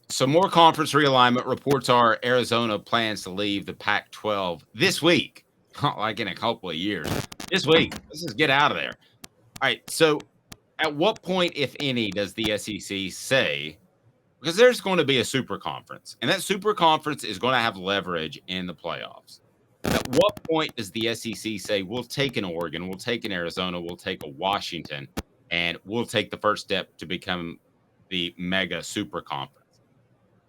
So more conference realignment reports are Arizona plans to leave the Pac-12 this week, not like in a couple of years. This week, let's just get out of there. All right. So, at what point, if any, does the SEC say? Because there's going to be a super conference, and that super conference is going to have leverage in the playoffs. At what point does the SEC say, we'll take an Oregon, we'll take an Arizona, we'll take a Washington, and we'll take the first step to become the mega super conference?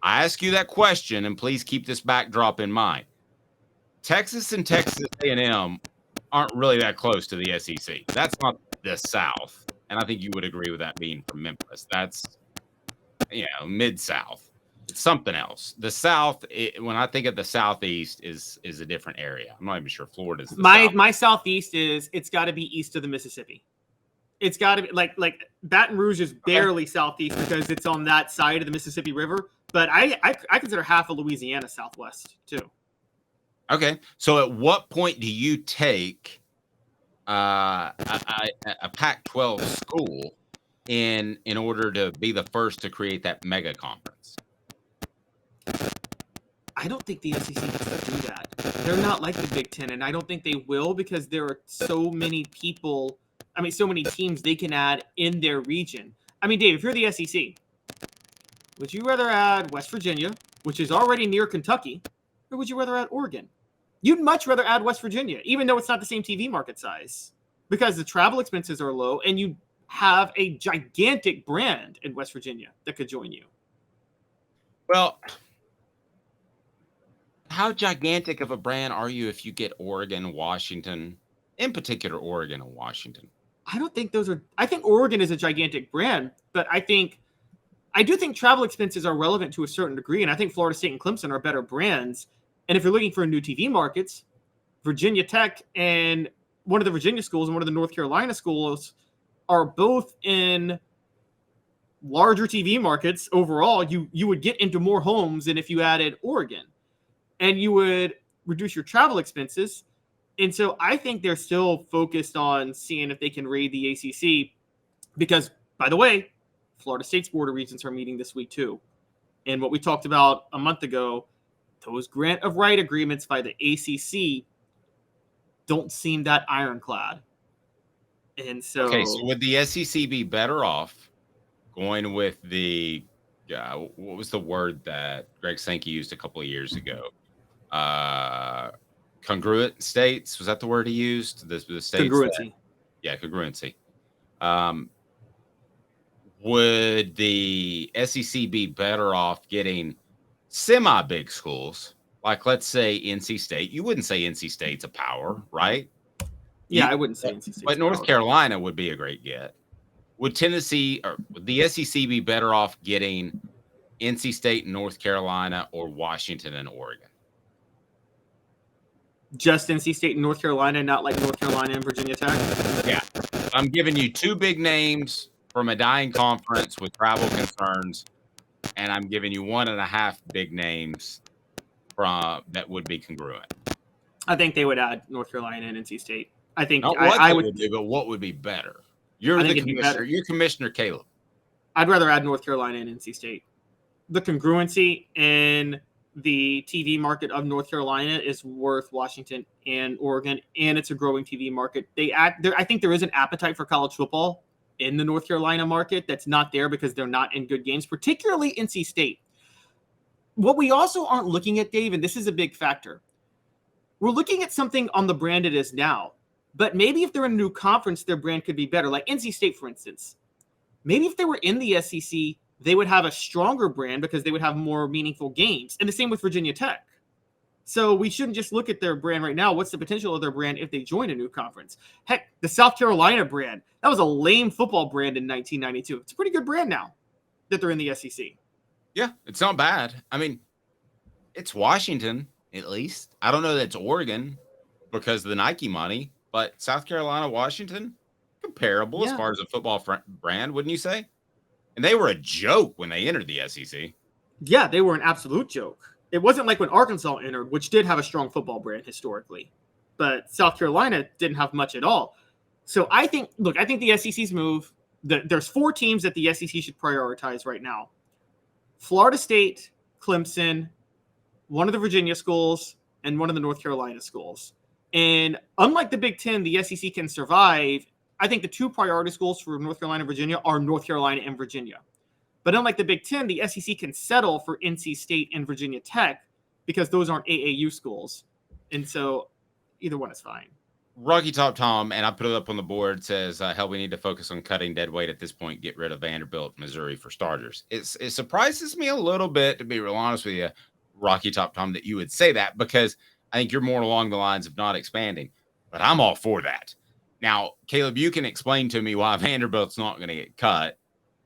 I ask you that question, and please keep this backdrop in mind. Texas and Texas A&M aren't really that close to the SEC. That's not the South, and I think you would agree with that being from Memphis. That's mid-South. It's something else. The South, when I think of the Southeast, is a different area. I'm not even sure Florida's the South. My Southeast it's got to be east of the Mississippi. It's got to be like Baton Rouge is barely Southeast because it's on that side of the Mississippi River. But I consider half of Louisiana Southwest too. Okay, so at what point do you take a Pac-12 school in order to be the first to create that mega conference? I don't think the SEC has to do that. They're not like the Big Ten, and I don't think they will because there are so many people. I mean, so many teams they can add in their region. I mean, Dave, if you're the SEC, would you rather add West Virginia, which is already near Kentucky, or would you rather add Oregon? You'd much rather add West Virginia, even though it's not the same TV market size, because the travel expenses are low, and you have a gigantic brand in West Virginia that could join you. Well, how gigantic of a brand are you if you get Oregon, Washington, in particular Oregon and Washington? I don't think those are – I think Oregon is a gigantic brand, but I do think travel expenses are relevant to a certain degree, and I think Florida State and Clemson are better brands. And if you're looking for new TV markets, Virginia Tech and one of the Virginia schools and one of the North Carolina schools are both in larger TV markets overall. You would get into more homes than if you added Oregon, and you would reduce your travel expenses. And so I think they're still focused on seeing if they can raid the ACC because, by the way, Florida State's Board of Regents are meeting this week too. And what we talked about a month ago, those grant of right agreements by the ACC don't seem that ironclad. And so... Okay, so would the SEC be better off going with the... what was the word that Greg Sankey used a couple of years ago? Congruent states, was that the word he used? The states congruency. Congruency. Would the SEC be better off getting semi-big schools, like let's say NC State? You wouldn't say NC State's a power, right? Yeah, I wouldn't say NC State. But North Carolina would be a great get. Would Tennessee or would the SEC be better off getting NC State and North Carolina or Washington and Oregon? Just NC State and North Carolina, not like North Carolina and Virginia Tech? Yeah. I'm giving you two big names from a dying conference with travel concerns, and I'm giving you 1.5 big names from that would be congruent. I think they would add North Carolina and NC State. I think Not what I would do, but what would be better? You're the commissioner. You're Commissioner Caleb. I'd rather add North Carolina and NC State. The congruency in the TV market of North Carolina is worth Washington and Oregon, and it's a growing TV market. I think there is an appetite for college football in the North Carolina market that's not there because they're not in good games, particularly NC State. What we also aren't looking at, Dave, and this is a big factor, we're looking at something on the brand it is now, but maybe if they're in a new conference, their brand could be better. Like NC State, for instance. Maybe if they were in the SEC, they would have a stronger brand because they would have more meaningful games. And the same with Virginia Tech. So we shouldn't just look at their brand right now. What's the potential of their brand if they join a new conference? Heck, the South Carolina brand, that was a lame football brand in 1992. It's a pretty good brand now that they're in the SEC. Yeah, it's not bad. I mean, it's Washington, at least. I don't know that it's Oregon because of the Nike money, but South Carolina, Washington, comparable as far as a football brand, wouldn't you say? And they were a joke when they entered the SEC. Yeah, they were an absolute joke. It wasn't like when Arkansas entered, which did have a strong football brand historically. But South Carolina didn't have much at all. So I think the SEC's move, there's 4 teams that the SEC should prioritize right now. Florida State, Clemson, one of the Virginia schools, and one of the North Carolina schools. And unlike the Big Ten, the SEC can survive. I think the two priority schools for North Carolina and Virginia are North Carolina and Virginia. But unlike the Big Ten, the SEC can settle for NC State and Virginia Tech because those aren't AAU schools. And so either one is fine. Rocky Top Tom, and I put it up on the board, says, hell, we need to focus on cutting dead weight at this point, get rid of Vanderbilt, Missouri for starters. It surprises me a little bit, to be real honest with you, Rocky Top Tom, that you would say that, because I think you're more along the lines of not expanding, but I'm all for that. Now, Caleb, you can explain to me why Vanderbilt's not going to get cut.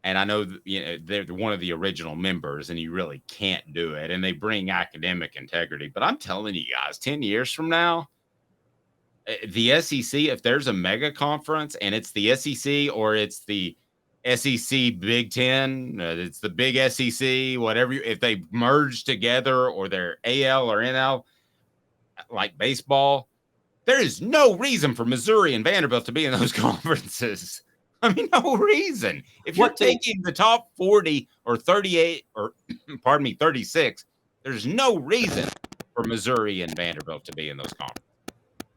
And I know they're one of the original members, and you really can't do it. And they bring academic integrity. But I'm telling you guys, 10 years from now, the SEC, if there's a mega conference and it's the SEC or it's the SEC Big Ten, it's the big SEC, whatever, if they merge together or they're AL or NL, like baseball, there is no reason for Missouri and Vanderbilt to be in those conferences. I mean, no reason. If you're taking the top 40 or 38 or, 36, there's no reason for Missouri and Vanderbilt to be in those conferences.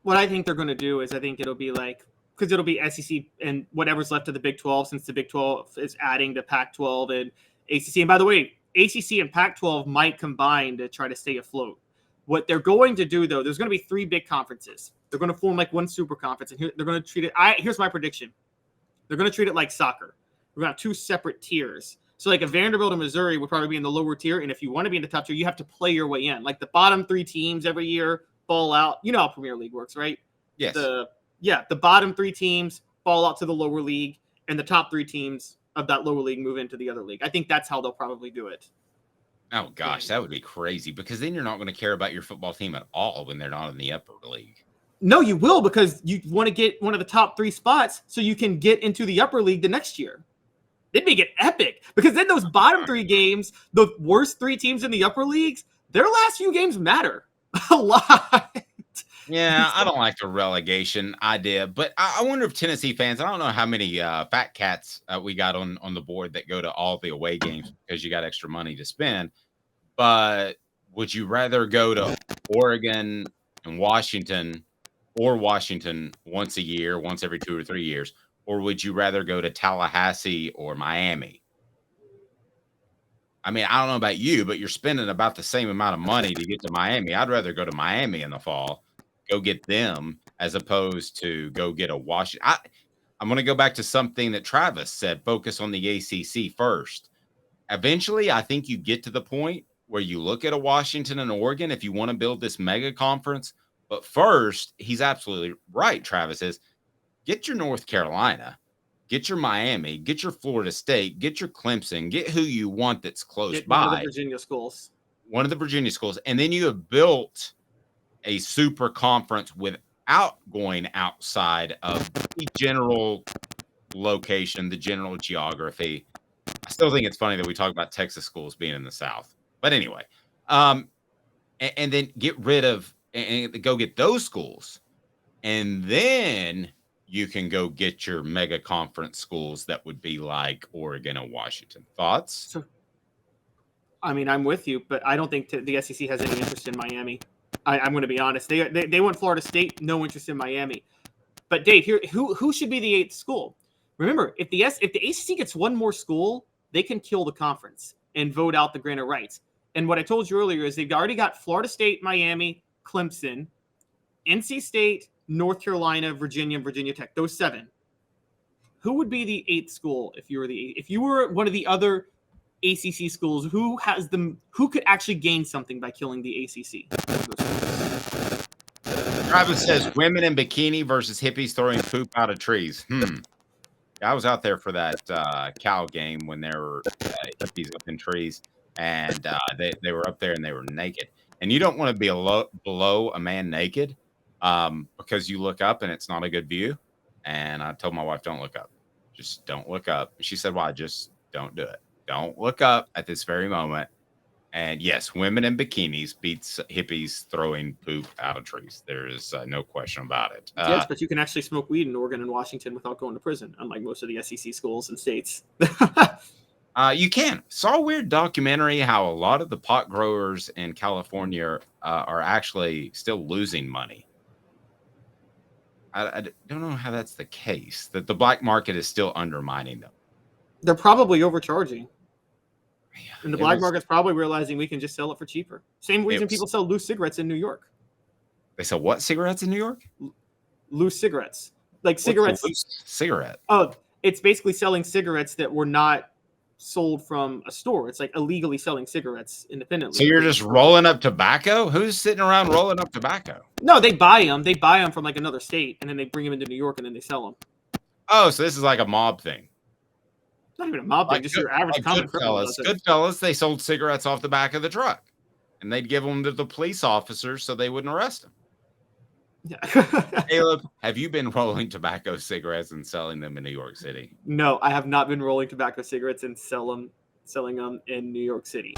What I think they're going to do is I think it'll be like, because it'll be SEC and whatever's left of the Big 12, since the Big 12 is adding to Pac-12 and ACC. And by the way, ACC and Pac-12 might combine to try to stay afloat. What they're going to do, though, there's going to be 3 big conferences. They're going to form like one super conference. And they're going to treat it. Here's my prediction. They're going to treat it like soccer. We're going to have 2 separate tiers. So like a Vanderbilt and Missouri would probably be in the lower tier. And if you want to be in the top tier, you have to play your way in. Like the bottom 3 teams every year fall out. You know how Premier League works, right? Yes. The bottom 3 teams fall out to the lower league, and the top 3 teams of that lower league move into the other league. I think that's how they'll probably do it. Oh, gosh, that would be crazy, because then you're not going to care about your football team at all when they're not in the upper league. No, you will, because you want to get one of the top 3 spots so you can get into the upper league the next year. It'd make it epic, because then those bottom 3 games, the worst 3 teams in the upper leagues, their last few games matter a lot. Yeah, I don't like the relegation idea, but I wonder if Tennessee fans, I don't know how many fat cats we got on the board that go to all the away games because you got extra money to spend, but would you rather go to Oregon and Washington, or Washington once a year, once every 2 or 3 years, or would you rather go to Tallahassee or Miami? I mean, I don't know about you, but you're spending about the same amount of money to get to Miami. I'd rather go to Miami in the fall, go get them, as opposed to go get a Washington. I'm going to go back to something that Travis said, focus on the ACC first. Eventually, I think you get to the point where you look at a Washington and Oregon if you want to build this mega conference. But first, he's absolutely right, Travis, is get your North Carolina, get your Miami, get your Florida State, get your Clemson, get who you want that's close by. One of the Virginia schools. One of the Virginia schools. And then you have built a super conference without going outside of the general location, the general geography. I still think it's funny that we talk about Texas schools being in the South. But anyway, and then get rid of and go get those schools. And then you can go get your mega conference schools that would be like Oregon and Washington. Thoughts? So, I mean, I'm with you, but I don't think the SEC has any interest in Miami. I'm going to be honest. They want Florida State, no interest in Miami. But Dave, here, who should be the 8th school? Remember, if the ACC gets one more school, they can kill the conference and vote out the grant of rights. And what I told you earlier is they've already got Florida State, Miami, Clemson, NC State, North Carolina, Virginia, and Virginia Tech. Those 7. Who would be the 8th school if you were one of the other ACC schools? Who could actually gain something by killing the ACC? Travis says women in bikini versus hippies throwing poop out of trees. I was out there for that Cal game when there were hippies up in trees, and they were up there and they were naked. And you don't want to be below a man naked because you look up and it's not a good view. And I told my wife, don't look up. Just don't look up. She said, why? Just don't do it. Don't look up at this very moment. And yes, women in bikinis beats hippies throwing poop out of trees. There is no question about it. Yes, but you can actually smoke weed in Oregon and Washington without going to prison, unlike most of the SEC schools and states. You can. Saw a weird documentary how a lot of the pot growers in California are actually still losing money. I don't know how that's the case, that the black market is still undermining them. They're probably overcharging. And the It black was, market's probably realizing we can just sell it for cheaper. Same reason it was, people sell loose cigarettes in New York. they sell what cigarettes in New York? Loose cigarettes. Like What's a cigarettes. loose cigarette? Oh, it's basically selling cigarettes that were not sold from a store. It's like illegally selling cigarettes independently. So you're just rolling up tobacco? Who's sitting around rolling up tobacco? No, they buy them. They buy them from like another state, and then they bring them into New York, and then they sell them. Oh, so this is like a mob thing. Not even a mob thing, just your average common criminal does it. Goodfellas, they sold cigarettes off the back of the truck, and they'd give them to the police officers so they wouldn't arrest them. Yeah. Caleb, have you been rolling tobacco cigarettes and selling them in New York City? No, I have not been rolling tobacco cigarettes and selling them in New York City.